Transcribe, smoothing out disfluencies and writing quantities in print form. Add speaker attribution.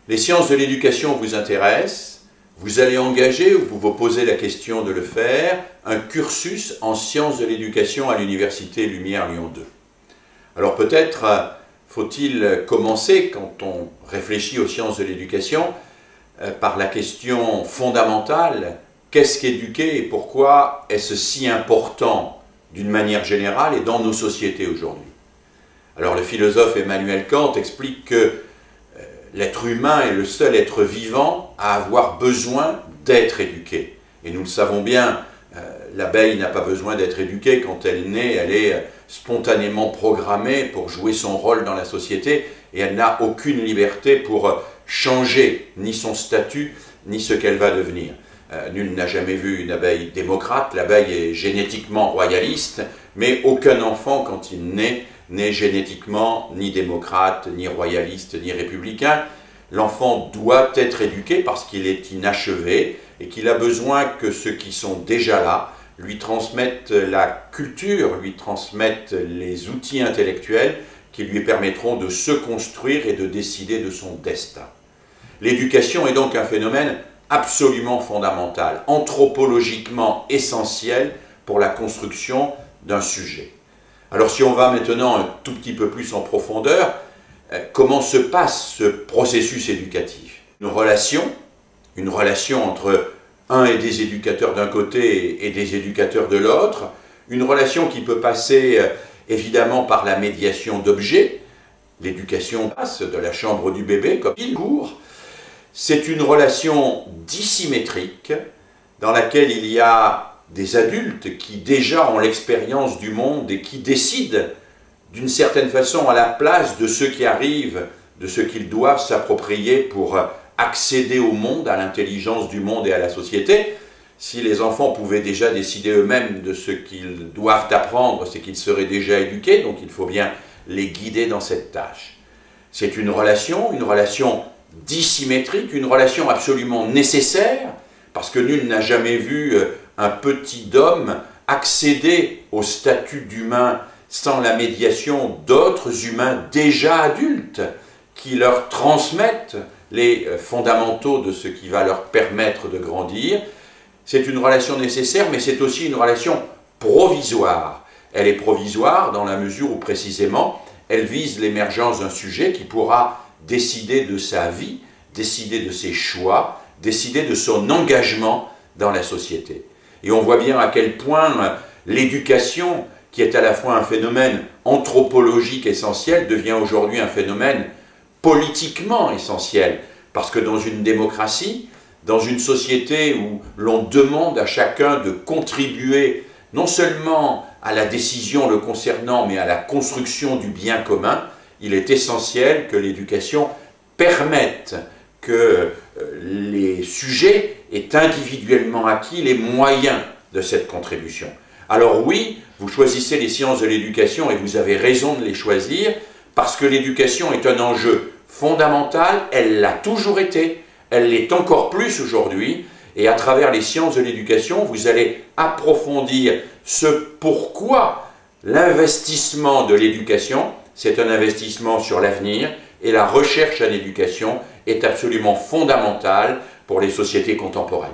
Speaker 1: Les sciences de l'éducation vous intéressent, vous allez engager, ou vous vous posez la question de le faire, un cursus en sciences de l'éducation à l'Université Lumière Lyon 2. Alors peut-être faut-il commencer, quand on réfléchit aux sciences de l'éducation, par la question fondamentale, qu'est-ce qu'éduquer et pourquoi est-ce si important d'une manière générale et dans nos sociétés aujourd'hui? Alors le philosophe Emmanuel Kant explique que l'être humain est le seul être vivant à avoir besoin d'être éduqué. Et nous le savons bien, l'abeille n'a pas besoin d'être éduquée. Quand elle naît, elle est spontanément programmée pour jouer son rôle dans la société et elle n'a aucune liberté pour changer ni son statut, ni ce qu'elle va devenir. Nul n'a jamais vu une abeille démocrate, l'abeille est génétiquement royaliste, mais aucun enfant, quand il naît, n'est génétiquement ni démocrate, ni royaliste, ni républicain. L'enfant doit être éduqué parce qu'il est inachevé et qu'il a besoin que ceux qui sont déjà là lui transmettent la culture, lui transmettent les outils intellectuels qui lui permettront de se construire et de décider de son destin. L'éducation est donc un phénomène absolument fondamental, anthropologiquement essentiel pour la construction d'un sujet. Alors si on va maintenant un tout petit peu plus en profondeur, comment se passe ce processus éducatif? Une relation entre un et des éducateurs d'un côté et des éducateurs de l'autre, une relation qui peut passer évidemment par la médiation d'objets. L'éducation passe de la chambre du bébé comme il court. C'est une relation dissymétrique dans laquelle il y a des adultes qui déjà ont l'expérience du monde et qui décident d'une certaine façon à la place de ceux qui arrivent, de ce qu'ils doivent s'approprier pour accéder au monde, à l'intelligence du monde et à la société. Si les enfants pouvaient déjà décider eux-mêmes de ce qu'ils doivent apprendre, c'est qu'ils seraient déjà éduqués, donc il faut bien les guider dans cette tâche. C'est une relation dissymétrique, une relation absolument nécessaire, parce que nul n'a jamais vu un petit homme accéder au statut d'humain sans la médiation d'autres humains déjà adultes qui leur transmettent les fondamentaux de ce qui va leur permettre de grandir. C'est une relation nécessaire, mais c'est aussi une relation provisoire. Elle est provisoire dans la mesure où précisément elle vise l'émergence d'un sujet qui pourra décider de sa vie, décider de ses choix, décider de son engagement dans la société. Et on voit bien à quel point l'éducation, qui est à la fois un phénomène anthropologique essentiel, devient aujourd'hui un phénomène politiquement essentiel. Parce que dans une démocratie, dans une société où l'on demande à chacun de contribuer non seulement à la décision le concernant, mais à la construction du bien commun, il est essentiel que l'éducation permette que les sujets aient individuellement acquis les moyens de cette contribution. Alors oui, vous choisissez les sciences de l'éducation et vous avez raison de les choisir parce que l'éducation est un enjeu fondamental, elle l'a toujours été, elle l'est encore plus aujourd'hui et à travers les sciences de l'éducation, vous allez approfondir ce pourquoi l'investissement de l'éducation, c'est un investissement sur l'avenir et la recherche en éducation est absolument fondamentale pour les sociétés contemporaines.